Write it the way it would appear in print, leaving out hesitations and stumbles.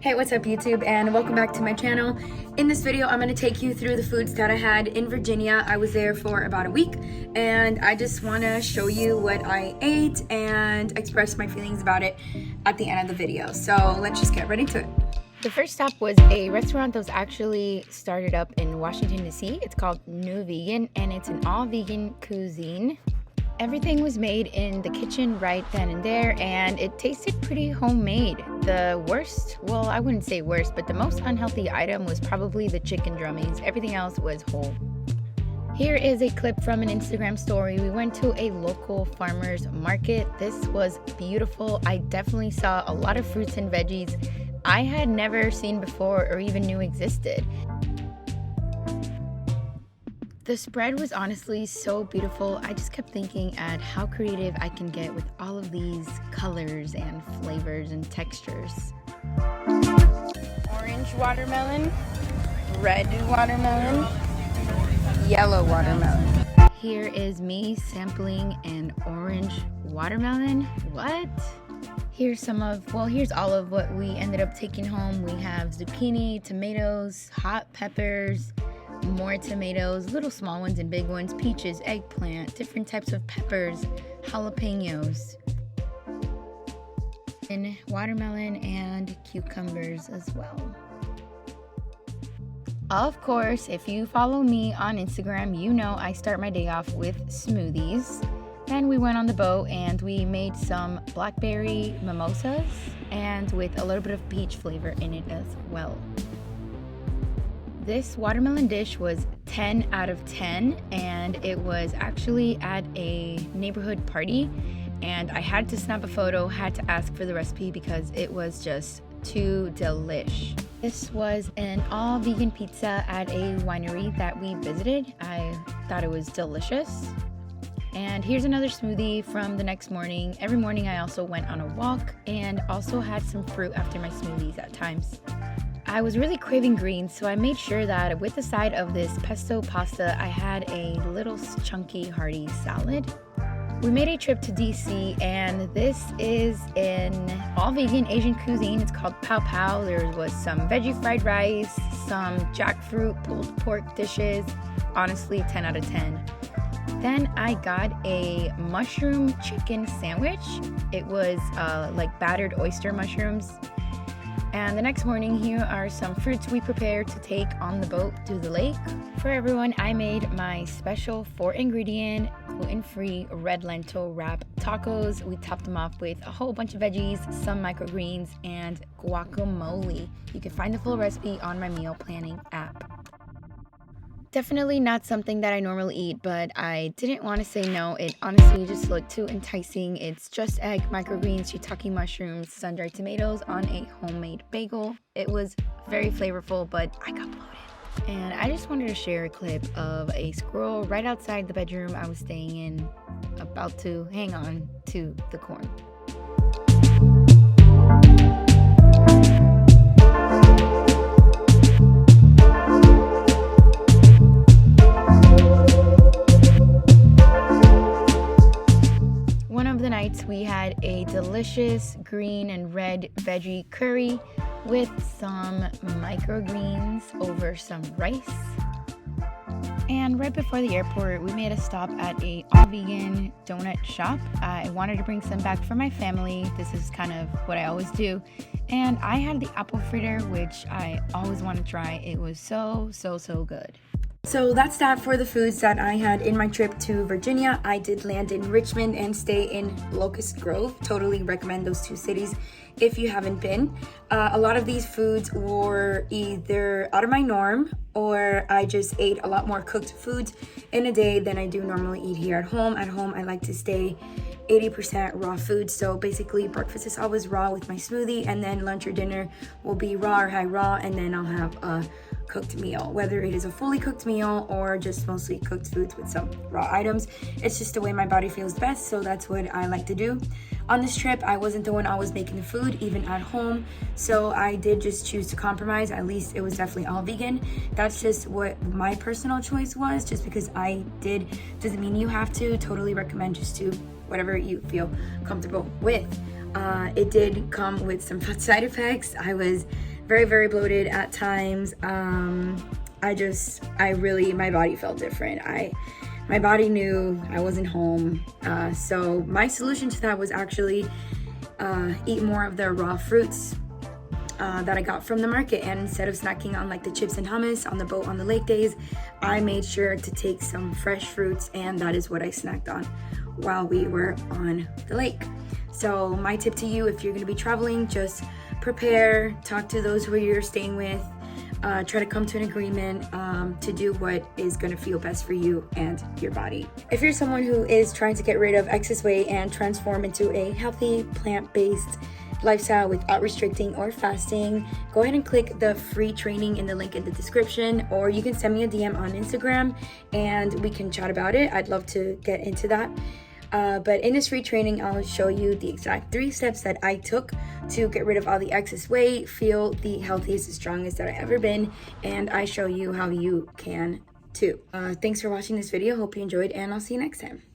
Hey, what's up YouTube, and welcome back to my channel. In this video, I'm going to take you through the foods that I had in Virginia. I was there for about a week, and I just want to show you what I ate and express my feelings about it at the end of the video. So let's just get right into it. The first stop was a restaurant that was actually started up in Washington, D.C. It's called New Vegan, and it's an all-vegan cuisine. Everything was made in the kitchen right then and there, and it tasted pretty homemade. The worst, well, I wouldn't say worst, but the most unhealthy item was probably the chicken drummies. Everything else was whole. Here is a clip from an Instagram story. We went to a local farmer's market. This was beautiful. I definitely saw a lot of fruits and veggies I had never seen before or even knew existed. The spread was honestly so beautiful. I just kept thinking at how creative I can get with all of these colors and flavors and textures. Orange watermelon, red watermelon, yellow watermelon. Here is me sampling an orange watermelon. What? Here's all of what we ended up taking home. We have zucchini, tomatoes, hot peppers, more tomatoes, little small ones and big ones, peaches, eggplant, different types of peppers, jalapenos, and watermelon and cucumbers as well. Of course, if you follow me on Instagram, you know I start my day off with smoothies. Then we went on the boat and we made some blackberry mimosas and with a little bit of peach flavor in it as well. This watermelon dish was 10 out of 10, and it was actually at a neighborhood party, and I had to snap a photo, had to ask for the recipe because it was just too delish. This was an all-vegan pizza at a winery that we visited. I thought it was delicious. And here's another smoothie from the next morning. Every morning I also went on a walk and also had some fruit after my smoothies at times. I was really craving greens, so I made sure that with the side of this pesto pasta, I had a little chunky hearty salad. We made a trip to DC, and this is an all-vegan Asian cuisine. It's called Pow Pow. There was some veggie fried rice, some jackfruit pulled pork dishes. Honestly, 10 out of 10. Then I got a mushroom chicken sandwich. It was like battered oyster mushrooms. And the next morning, here are some fruits we prepared to take on the boat to the lake. For everyone, I made my special 4-ingredient, gluten-free red lentil wrap tacos. We topped them off with a whole bunch of veggies, some microgreens, and guacamole. You can find the full recipe on my meal planning app. Definitely not something that I normally eat, but I didn't want to say no. It honestly just looked too enticing. It's just egg, microgreens, shiitake mushrooms, sun-dried tomatoes on a homemade bagel. It was very flavorful, but I got bloated. And I just wanted to share a clip of a squirrel right outside the bedroom I was staying in, about to hang on to the corn. We had a delicious green and red veggie curry with some microgreens over some rice. And right before the airport, we made a stop at a all-vegan donut shop. I wanted to bring some back for my family. This is kind of what I always do. And I had the apple fritter, which I always want to try. It was so good. So that's that for the foods that I had in my trip to Virginia. I did land in Richmond and stay in Locust Grove. Totally recommend those two cities if you haven't been. A lot of these foods were either out of my norm or I just ate a lot more cooked foods in a day than I do normally eat here at home. At home, I like to stay 80% raw food. So basically breakfast is always raw with my smoothie, and then lunch or dinner will be raw or high raw, and then I'll have a cooked meal, whether it is a fully cooked meal or just mostly cooked foods with some raw items. It's just the way my body feels best, so that's what I like to do. On this trip, I wasn't the one always making the food, even at home, so I did just choose to compromise. At least it was definitely all vegan. That's just what my personal choice was, just because I did. Doesn't mean you have to. Totally recommend just to whatever you feel comfortable with. It did come with some side effects. I was very, very bloated at times. My body felt different. My body knew I wasn't home. So my solution to that was actually eat more of the raw fruits that I got from the market. And instead of snacking on like the chips and hummus on the boat on the lake days, I made sure to take some fresh fruits, and that is what I snacked on while we were on the lake. So my tip to you, if you're going to be traveling, just prepare, talk to those who you're staying with, try to come to an agreement to do what is going to feel best for you and your body. If you're someone who is trying to get rid of excess weight and transform into a healthy plant-based lifestyle without restricting or fasting, go ahead and click the free training in the link in the description, or you can send me a DM on Instagram and we can chat about it. I'd love to get into that. But in this free training, I'll show you the exact 3 steps that I took to get rid of all the excess weight, feel the healthiest and strongest that I've ever been, and I show you how you can too. Thanks for watching this video. Hope you enjoyed, and I'll see you next time.